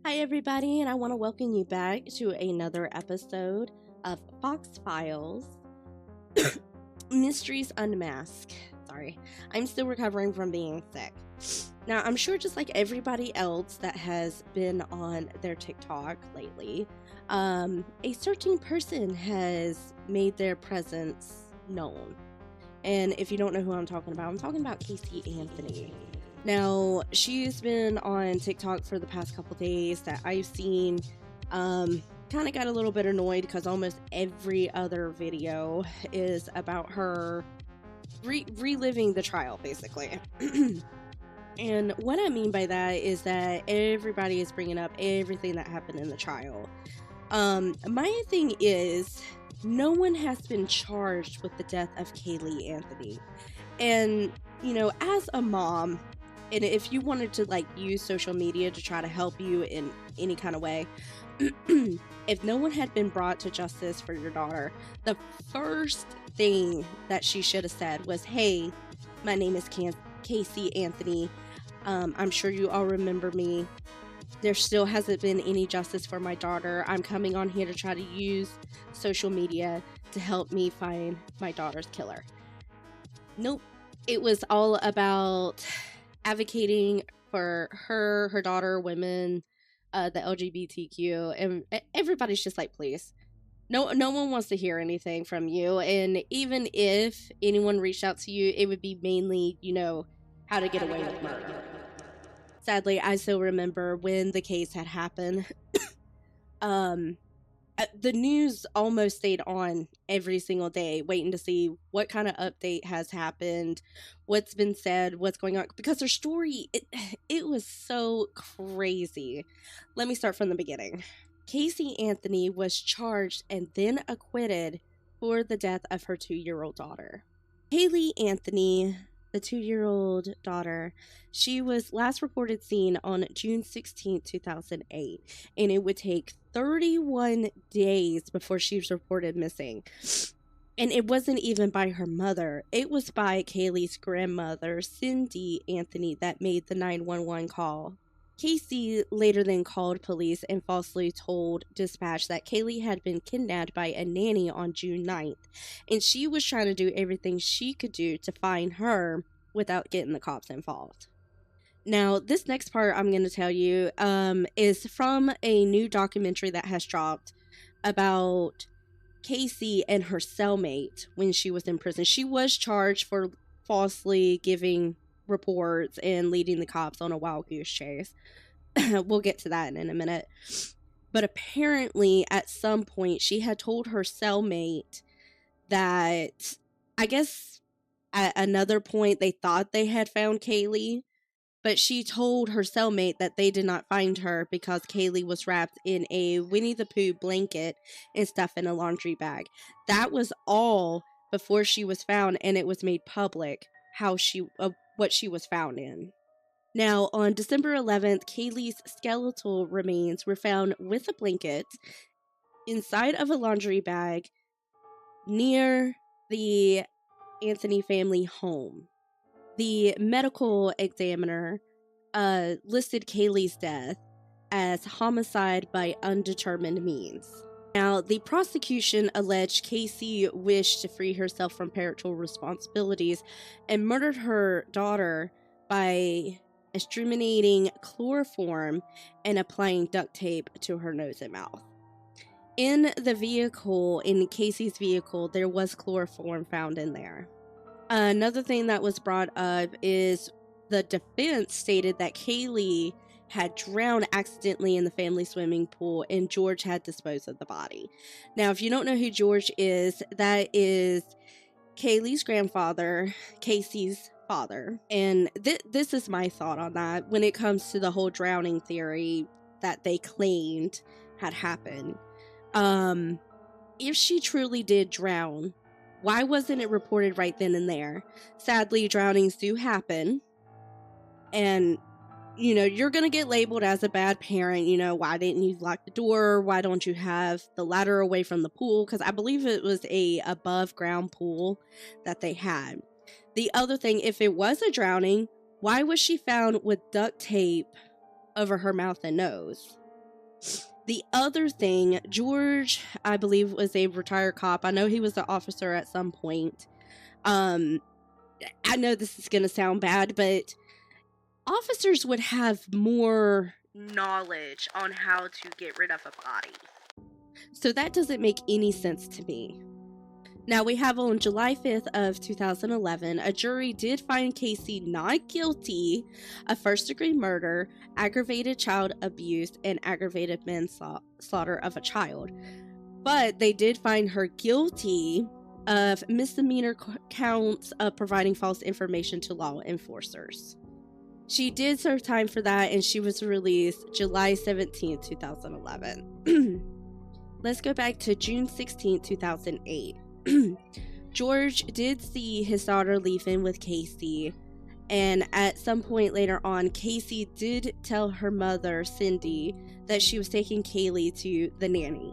Hi, everybody, and I want to welcome you back to another episode of Fox Files Mysteries Unmasked. Sorry, I'm still recovering from being sick. Now, I'm sure just like everybody else that has been on their TikTok lately, a certain person has made their presence known. And if you don't know who I'm talking about Caylee Anthony. Now, she's been on TikTok for the past couple days that I've seen. Kind of got a little bit annoyed because almost every other video is about her reliving the trial, basically. And what I mean by that is that everybody is bringing up everything that happened in the trial. My thing is, no one has been charged with the death of Caylee Anthony. And, you know, as a mom, and if you wanted to like use social media to try to help you in any kind of way, if no one had been brought to justice for your daughter, the first thing that she should have said was, "Hey, my name is Caylee Anthony. I'm sure you all remember me. There still hasn't been any justice for my daughter. I'm coming on here to try to use social media to help me find my daughter's killer." Nope. It was all about advocating for her daughter, women, the LGBTQ, and everybody's just like, please. No one wants to hear anything from you. And even if anyone reached out to you, it would be mainly, how to get away with murder. Sadly, I still remember when the case had happened. The news almost stayed on every single day, waiting to see what kind of update has happened, what's been said, what's going on, because her story, it was so crazy. Let me start from the beginning. Caylee Anthony was charged and then acquitted for the death of her 2-year-old daughter. Caylee Anthony, the 2-year-old daughter, she was last reported seen on June 16, 2008, and it would take 31 days before she was reported missing. And it wasn't even by her mother. It was by Caylee's grandmother, Cindy Anthony, that made the 911 call. Caylee later then called police and falsely told dispatch that Caylee had been kidnapped by a nanny on June 9th, and she was trying to do everything she could do to find her without getting the cops involved. Now, this next part I'm going to tell you is from a new documentary that has dropped about Caylee and her cellmate when she was in prison. She was charged for falsely giving reports and leading the cops on a wild goose chase. We'll get to that in a minute. But apparently, at some point, she had told her cellmate that, I guess, at another point, they thought they had found Caylee. But she told her cellmate that they did not find her because Caylee was wrapped in a Winnie the Pooh blanket and stuffed in a laundry bag. That was all before she was found, and it was made public what she was found in. Now, on December 11th, Caylee's skeletal remains were found with a blanket inside of a laundry bag near the Anthony family home. The medical examiner listed Caylee's death as homicide by undetermined means. Now, the prosecution alleged Caylee wished to free herself from parental responsibilities and murdered her daughter by exterminating chloroform and applying duct tape to her nose and mouth. In Caylee's vehicle, there was chloroform found in there. Another thing that was brought up is the defense stated that Caylee had drowned accidentally in the family swimming pool and George had disposed of the body. Now, if you don't know who George is, that is Caylee's grandfather, Casey's father. And this is my thought on that when it comes to the whole drowning theory that they claimed had happened. If she truly did drown, why wasn't it reported right then and there? Sadly, drownings do happen. And, you're going to get labeled as a bad parent. Why didn't you lock the door? Why don't you have the ladder away from the pool? Because I believe it was a above ground pool that they had. The other thing, if it was a drowning, why was she found with duct tape over her mouth and nose? The other thing, George, I believe, was a retired cop. I know he was an officer at some point. I know this is going to sound bad, but officers would have more knowledge on how to get rid of a body. So that doesn't make any sense to me. Now, we have on July 5th of 2011, a jury did find Caylee not guilty of first-degree murder, aggravated child abuse, and aggravated manslaughter of a child. But they did find her guilty of misdemeanor counts of providing false information to law enforcers. She did serve time for that, and she was released July 17th, 2011. Let's go back to June 16th, 2008. George did see his daughter leaving with Caylee, and at some point later on, Caylee did tell her mother, Cindy, that she was taking Caylee to the nanny,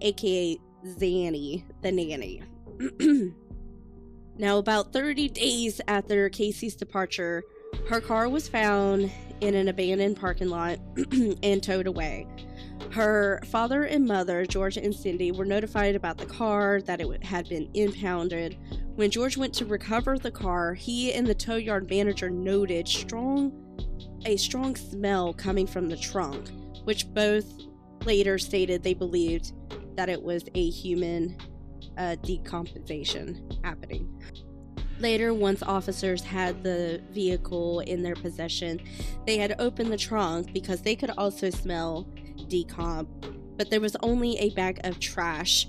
aka Zanny, the nanny. Now, about 30 days after Caylee's departure, her car was found in an abandoned parking lot and towed away. Her father and mother, George and Cindy, were notified about the car, that it had been impounded. When George went to recover the car, he and the tow yard manager noted a strong smell coming from the trunk, which both later stated they believed that it was a human decomposition happening. Later, once officers had the vehicle in their possession, they had opened the trunk because they could also smell decomp, but there was only a bag of trash.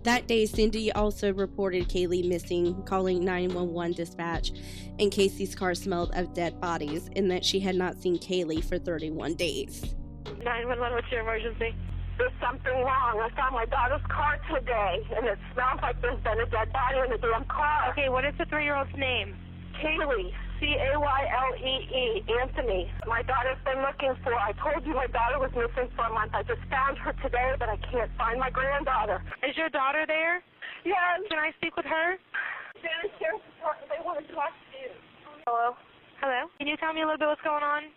That day, Cindy also reported Caylee missing, calling 911 dispatch, and Caylee's car smelled of dead bodies, and that she had not seen Caylee for 31 days. 911, what's your emergency? There's something wrong. I found my daughter's car today, and it smells like there's been a dead body in the damn car. Okay, what is the 3-year-old's name? Caylee, Caylee Anthony. My daughter's been looking for. I told you my daughter was missing for a month. I just found her today, but I can't find my granddaughter. Is your daughter there? Yes. Can I speak with her? They want to talk to you. Hello? Hello? Can you tell me a little bit what's going on?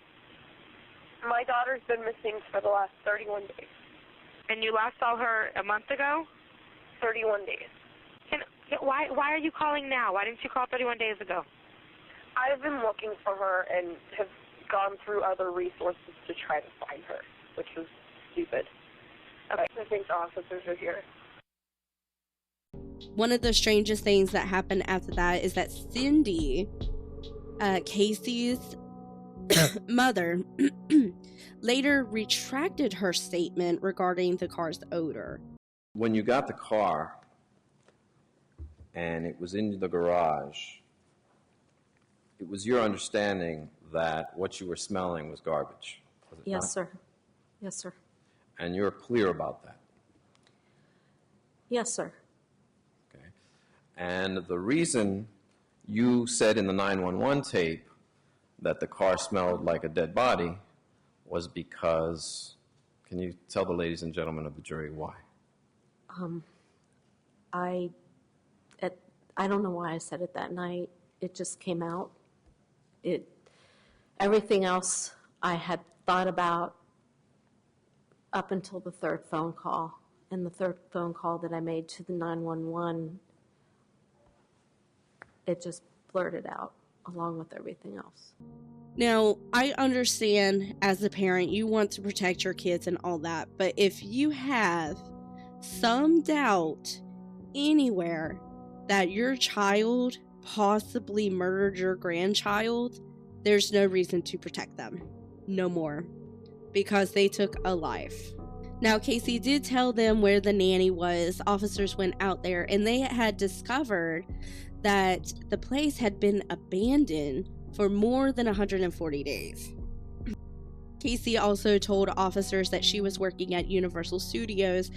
My daughter's been missing for the last 31 days. And you last saw her a month ago? 31 days. Why are you calling now? Why didn't you call 31 days ago? I've been looking for her and have gone through other resources to try to find her, which was stupid. Okay. I think the officers are here. One of the strangest things that happened after that is that Cindy, Caylee's mother, later retracted her statement regarding the car's odor. When you got the car and it was in the garage, it was your understanding that what you were smelling was garbage, was it not? Yes, sir. Yes, sir. And you're clear about that? Yes, sir. Okay. And the reason you said in the 911 tape that the car smelled like a dead body was because, can you tell the ladies and gentlemen of the jury why? I don't know why I said it that night. It just came out. Everything else I had thought about up until the third phone call. And the third phone call that I made to the 911, it just blurted out along with everything else. Now, I understand as a parent, you want to protect your kids and all that, but if you have some doubt anywhere that your child possibly murdered your grandchild, there's no reason to protect them. No more. Because they took a life. Now, Caylee did tell them where the nanny was. Officers went out there and they had discovered that the place had been abandoned for more than 140 days. Caylee also told officers that she was working at Universal Studios,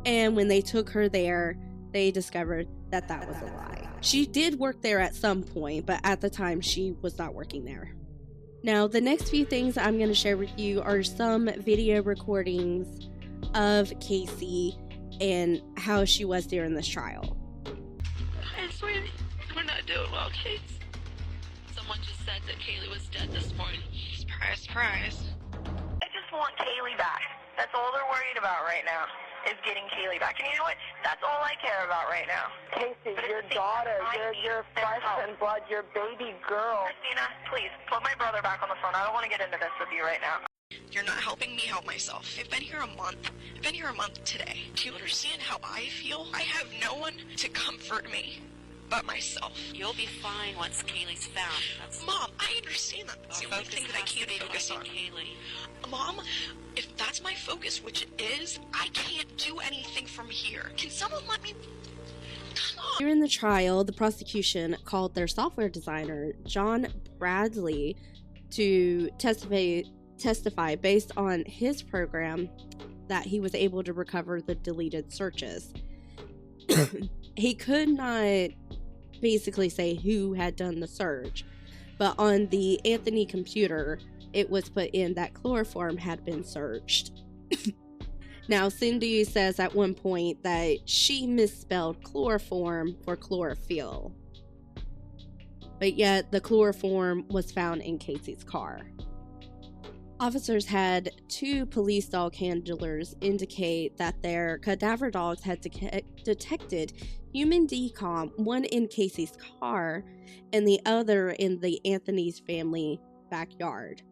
and when they took her there, they discovered that that was a lie. She did work there at some point, but at the time she was not working there. Now, the next few things I'm going to share with you are some video recordings of Caylee and how she was during this trial. Hi, sweetie. We're not doing well, kids. Someone just said that Caylee was dead this morning. Surprise, surprise. I just just want Caylee back. That's all they're worried about right now, is getting Caylee back. And you know what? That's all I care about right now. Casey, But at your the same daughter, time, I your need their flesh help. and blood, your baby girl. Christina, please, put my brother back on the phone. I don't want to get into this with you right now. You're not helping me help myself. I've been here a month. I've been here a month today. Do you understand how I feel? I have no one to comfort me but myself. You'll be fine once Kaylee's found. Mom, I understand that. That's the only thing that I can't focus on. Caylee. Mom, if that's my focus, which it is, I can't do anything from here. Can someone let me... Come on. During the trial, the prosecution called their software designer, John Bradley, to testify based on his program that he was able to recover the deleted searches. He could not basically say who had done the search, but on the Anthony computer, it was put in that chloroform had been searched. Now, Cindy says at one point that she misspelled chloroform for chlorophyll, but yet the chloroform was found in Casey's car. Officers had 2 police dog handlers indicate that their cadaver dogs had detected human decomp, one in Casey's car and the other in the Anthony's family backyard.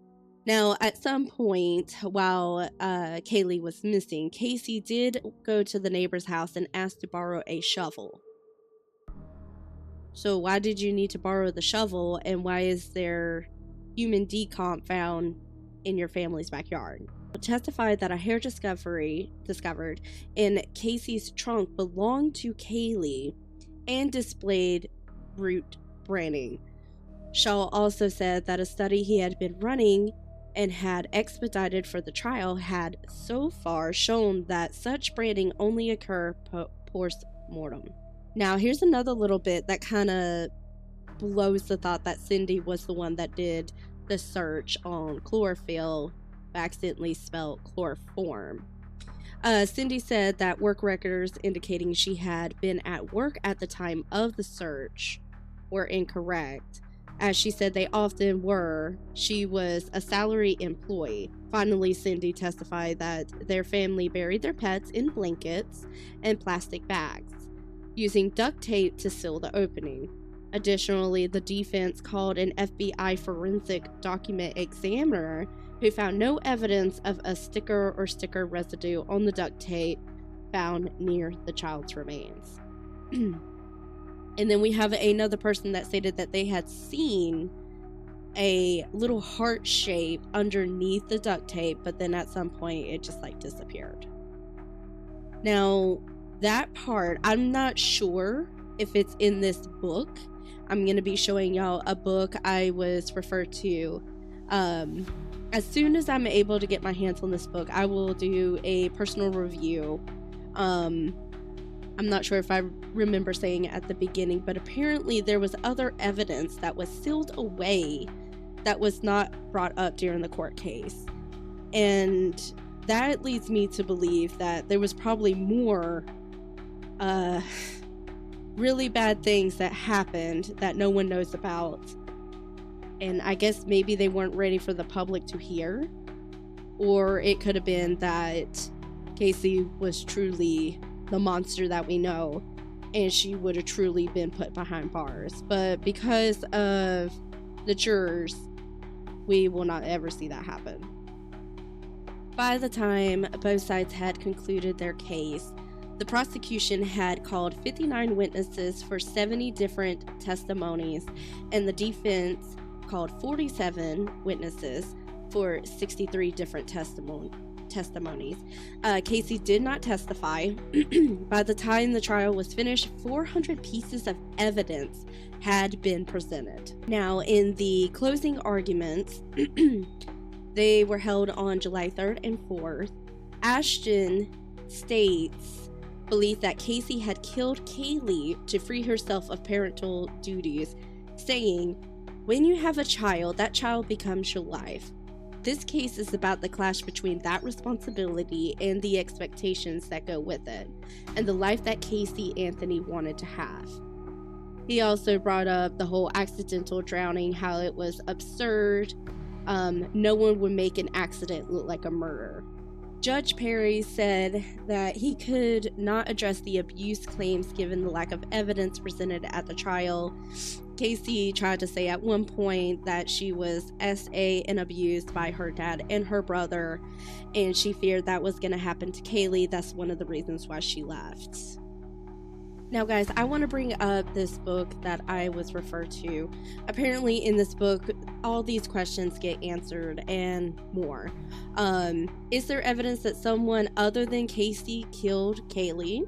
Now, at some point while Caylee was missing, Casey did go to the neighbor's house and asked to borrow a shovel. So why did you need to borrow the shovel, and why is there human decomp found in your family's backyard? Testified that a hair discovered in Casey's trunk belonged to Caylee and displayed root branding. Shaw also said that a study he had been running and had expedited for the trial had so far shown that such branding only occur post-mortem. Now, here's another little bit that kind of blows the thought that Cindy was the one that did the search on chlorophyll, accidentally spelled chloroform. Cindy said that work records indicating she had been at work at the time of the search were incorrect. As she said they often were, she was a salary employee. Finally, Cindy testified that their family buried their pets in blankets and plastic bags, using duct tape to seal the opening. Additionally, the defense called an FBI forensic document examiner who found no evidence of a sticker or sticker residue on the duct tape found near the child's remains. And then we have another person that stated that they had seen a little heart shape underneath the duct tape, but then at some point it just like disappeared. Now, that part, I'm not sure if it's in this book. I'm going to be showing y'all a book I was referred to. As soon as I'm able to get my hands on this book, I will do a personal review. I'm not sure if I remember saying it at the beginning, but apparently there was other evidence that was sealed away that was not brought up during the court case. And that leads me to believe that there was probably more really bad things that happened that no one knows about. And I guess maybe they weren't ready for the public to hear. Or it could have been that Casey was truly the monster that we know, and she would have truly been put behind bars. But because of the jurors, we will not ever see that happen. By the time both sides had concluded their case, the prosecution had called 59 witnesses for 70 different testimonies, and the defense called 47 witnesses for 63 different testimonies. Casey did not testify. By the time the trial was finished, 400 pieces of evidence had been presented. Now, in the closing arguments, they were held on July 3rd and 4th. Ashton states belief that Casey had killed Caylee to free herself of parental duties, saying, "When you have a child, that child becomes your life. This case is about the clash between that responsibility and the expectations that go with it, and the life that Caylee Anthony wanted to have." He also brought up the whole accidental drowning, how it was absurd, no one would make an accident look like a murder. Judge Perry said that he could not address the abuse claims given the lack of evidence presented at the trial. Casey tried to say at one point that she was SA and abused by her dad and her brother, and she feared that was going to happen to Caylee. That's one of the reasons why she left. Now, guys, I want to bring up this book that I was referred to. Apparently, in this book, all these questions get answered and more. Is there evidence that someone other than Casey killed Caylee?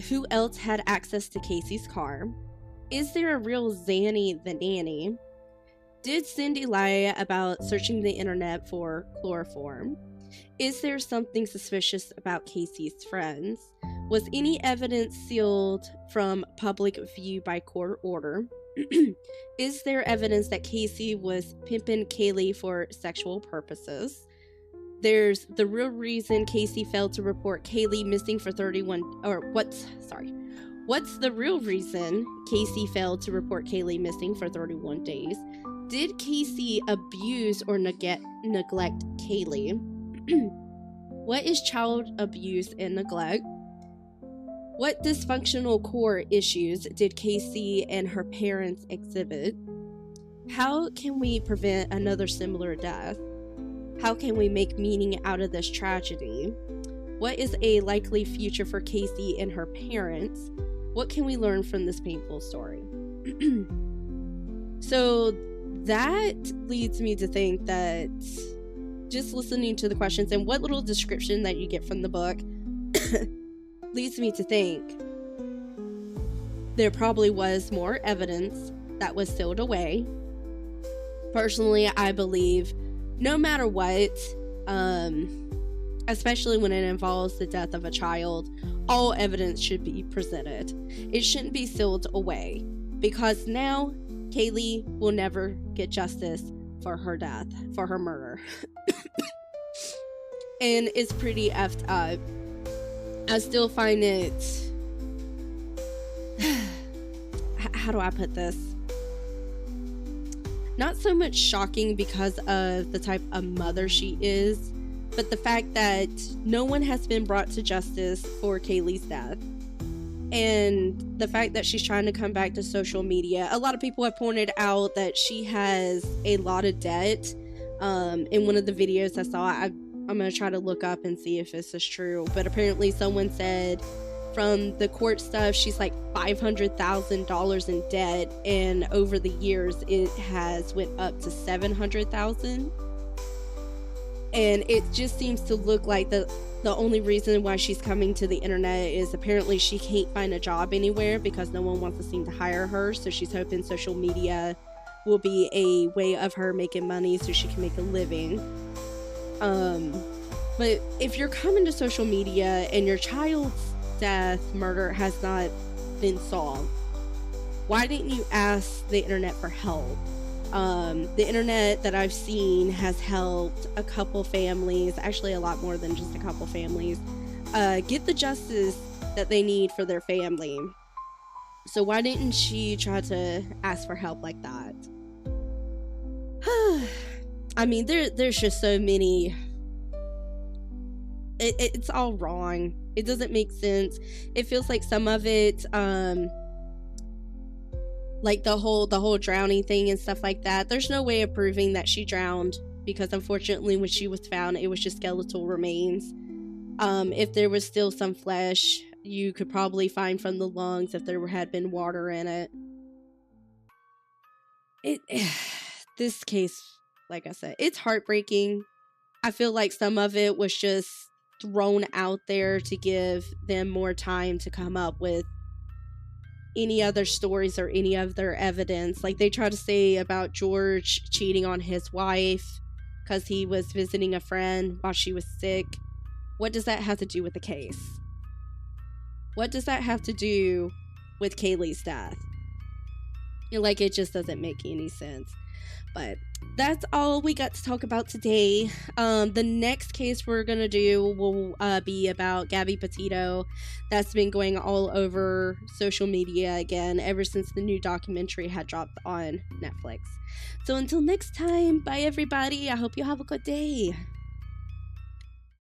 Who else had access to Casey's car? Is there a real Zanny the nanny? Did Cindy lie about searching the internet for chloroform? Is there something suspicious about Casey's friends? Was any evidence sealed from public view by court order? Is there evidence that Casey was pimping Caylee for sexual purposes? There's the real reason Casey failed to report Caylee missing for 31, or what's the real reason Casey failed to report Caylee missing for 31 days? Did Casey abuse or neglect Caylee? What is child abuse and neglect? What dysfunctional core issues did Casey and her parents exhibit? How can we prevent another similar death? How can we make meaning out of this tragedy? What is a likely future for Casey and her parents? What can we learn from this painful story? So that leads me to think that just listening to the questions and what little description that you get from the book leads me to think there probably was more evidence that was sealed away. Personally, I believe no matter what, especially when it involves the death of a child, all evidence should be presented. It shouldn't be sealed away, because now Caylee will never get justice for her death, for her murder. And it's pretty effed up. I still find it... How do I put this? Not so much shocking because of the type of mother she is, but the fact that no one has been brought to justice for Caylee's death. And the fact that she's trying to come back to social media. A lot of people have pointed out that she has a lot of debt. In one of the videos I saw, I'm going to try to look up and see if this is true. But apparently someone said from the court stuff, she's like $500,000 in debt. And over the years, it has went up to $700,000. And it just seems to look like the only reason why she's coming to the internet is apparently she can't find a job anywhere because no one wants to seem to hire her. So she's hoping social media will be a way of her making money so she can make a living. But if you're coming to social media and your child's murder has not been solved, why didn't you ask the internet for help? The internet that I've seen has helped a couple families, actually a lot more than just a couple families, get the justice that they need for their family. So why didn't she try to ask for help like that? I mean, there's just so many. It's all wrong. It doesn't make sense. It feels like some of it, like the whole drowning thing and stuff like that. There's no way of proving that she drowned because unfortunately when she was found, it was just skeletal remains. If there was still some flesh, you could probably find from the lungs if there had been water in it. This case, like I said, it's heartbreaking. I feel like some of it was just thrown out there to give them more time to come up with any other stories or any other evidence. Like they try to say about George cheating on his wife because he was visiting a friend while she was sick. What does that have to do with the case? What does that have to do with Caylee's death? Like, it just doesn't make any sense. But that's all we got to talk about today. The next case we're gonna do will be about Gabby Petito. That's been going all over social media again ever since the new documentary had dropped on Netflix. So until next time, bye everybody. I hope you have a good day.